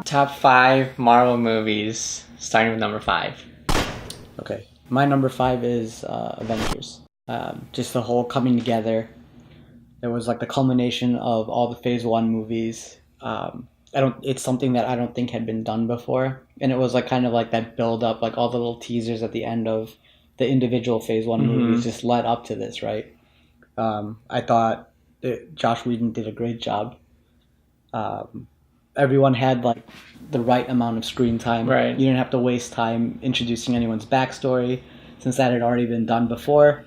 top 5 Marvel movies, starting with number 5. Okay. My number 5 is Avengers. Just the whole coming together. It was like the culmination of all the Phase 1 movies. It's something that I don't think had been done before. And it was like kind of like that build up, like all the little teasers at the end of the individual Phase 1 movies just led up to this, right? I thought that Josh Whedon did a great job. Everyone had like the right amount of screen time. Right. You didn't have to waste time introducing anyone's backstory since that had already been done before.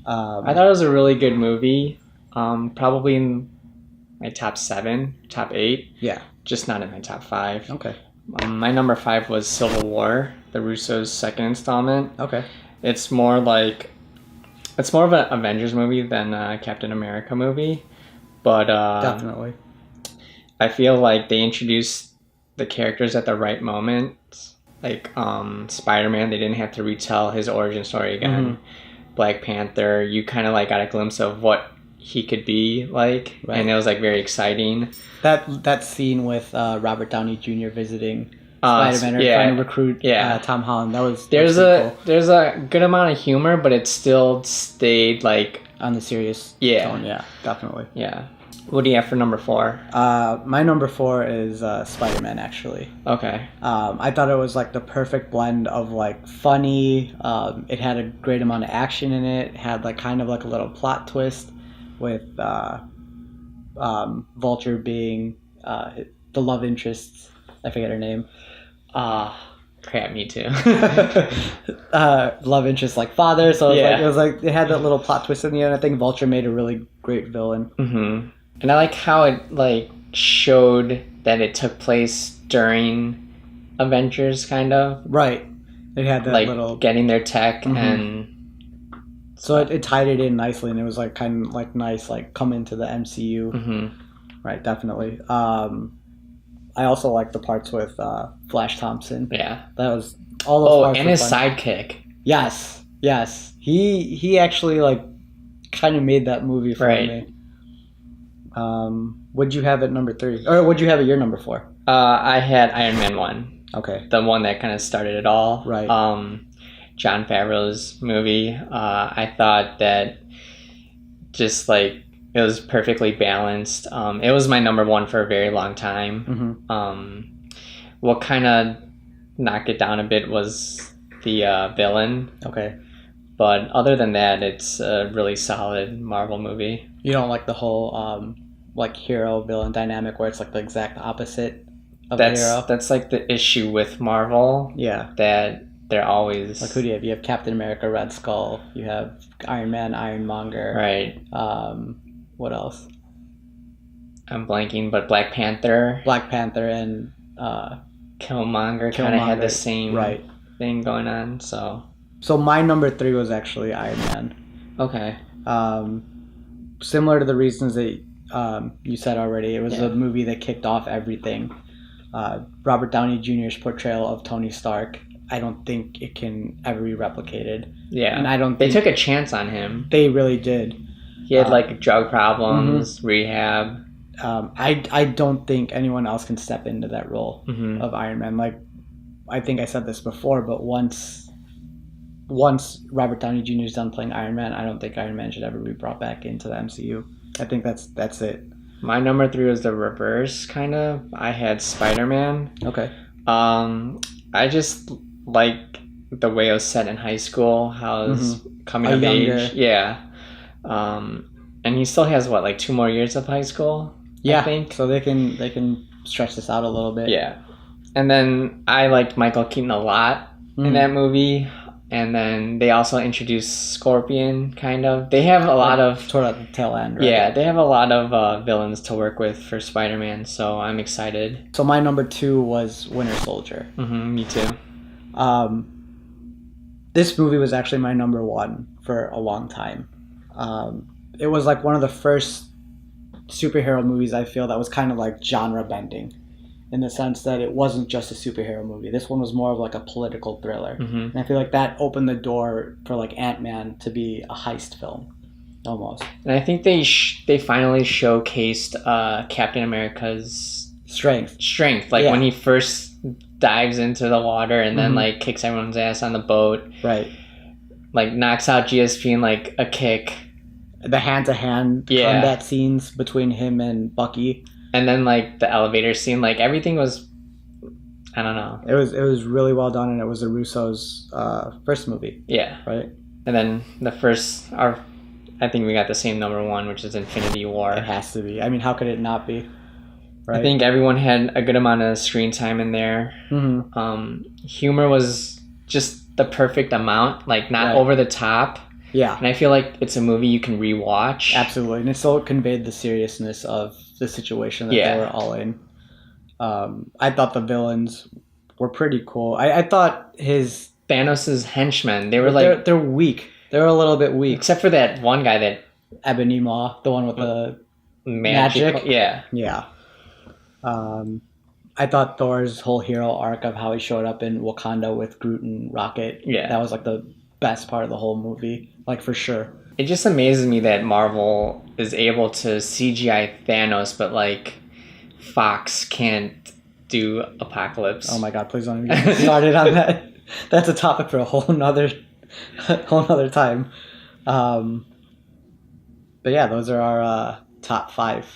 I thought it was a really good movie. Probably in my top 7, top 8. Yeah. Just not in my top 5. Okay. My number 5 was Civil War, the Russo's second installment. Okay. It's more of an Avengers movie than a Captain America movie, but definitely. I feel like they introduced the characters at the right moment. Like Spider-Man, they didn't have to retell his origin story again. Black Panther, you kind of like got a glimpse of what he could be like, and it was like very exciting. That scene with Robert Downey Jr. visiting Spider-Man or trying to recruit Tom Holland. There's a good amount of humor, but it still stayed like on the serious tone. Yeah, definitely. Yeah. What do you have for number 4? My number 4 is Spider-Man, actually. Okay. I thought it was like the perfect blend of like funny. It had a great amount of action in it. It had like kind of like a little plot twist with Vulture being the love interest. I forget her name. Crap, me too. Love interest like father. So it had that little plot twist in the end. I think Vulture made a really great villain. Mm-hmm. And I like how it like showed that it took place during Avengers, kind of. Right. It had that like little getting their tech and. So it tied it in nicely, and it was like kind of like nice, like come into the MCU. Right, definitely. I also like the parts with Flash Thompson. Yeah, that was all those parts. And his sidekick. Yes. He actually like kind of made that movie for me. Would you have it number 3, or would you have it your number 4? I had Iron Man 1. Okay, the one that kind of started it all. Right. Jon Favreau's movie. I thought that just like it was perfectly balanced. It was my number 1 for a very long time. What kind of knocked it down a bit was the villain. Okay. But other than that, it's a really solid Marvel movie. You don't like the whole like hero villain dynamic where it's like the exact opposite of the hero? That's like the issue with Marvel. Yeah. That they're always like, who do you have? You have Captain America, Red Skull. You have Iron Man, Ironmonger. Right. What else? I'm blanking, but Black Panther and Killmonger kind of had the same thing going on. So my number 3 was actually Iron Man. Okay. Similar to the reasons that you said already, it was a movie that kicked off everything. Robert Downey Jr.'s portrayal of Tony Stark, I don't think it can ever be replicated. Yeah. And I don't think they took a chance on him. They really did. He had like drug problems, rehab. I don't think anyone else can step into that role of Iron Man. Like, I think I said this before, but once Robert Downey Jr. is done playing Iron Man, I don't think Iron Man should ever be brought back into the MCU. I think that's it. My number 3 was the reverse, kind of. I had Spider-Man. Okay. I just like the way it was set in high school, how it was coming of age. Yeah. And he still has like 2 more years of high school. Yeah. I think so. They can stretch this out a little bit. Yeah. And then I liked Michael Keaton a lot in that movie. And then they also introduced Scorpion, kind of. They have a lot of toward the tail end, right? Yeah, they have a lot of villains to work with for Spider-Man, so I'm excited. So my number 2 was Winter Soldier. Me too. This movie was actually my number 1 for a long time. It was like one of the first superhero movies I feel that was kind of like genre bending, in the sense that it wasn't just a superhero movie. This one was more of like a political thriller. And I feel like that opened the door for like Ant-Man to be a heist film, almost. And I think they finally showcased Captain America's strength. Like Yeah. when he first dives into the water and then like kicks everyone's ass on the boat. Right. Like knocks out GSP in like a kick. The hand-to-hand combat scenes between him and Bucky. And then like the elevator scene, like everything was, I don't know. It was really well done, and it was the Russo's first movie. Yeah. Right. And then I think we got the same number one, which is Infinity War. It has to be. I mean, how could it not be? Right? I think everyone had a good amount of screen time in there. Humor was just the perfect amount, like not over the top. Yeah. And I feel like it's a movie you can rewatch. Absolutely. And it still conveyed the seriousness of the situation that they were all in. I thought the villains were pretty cool. I thought Thanos' henchmen, they were like... They're weak. They're a little bit weak. Except for that one guy that... Ebony Maw, the one with the magic. Yeah. I thought Thor's whole hero arc of how he showed up in Wakanda with Groot and Rocket, that was like the best part of the whole movie, like for sure. It just amazes me that Marvel is able to CGI Thanos, but like Fox can't do Apocalypse. Oh my god, please don't even get started on that. That's a topic for a whole nother time. But yeah, those are our top 5.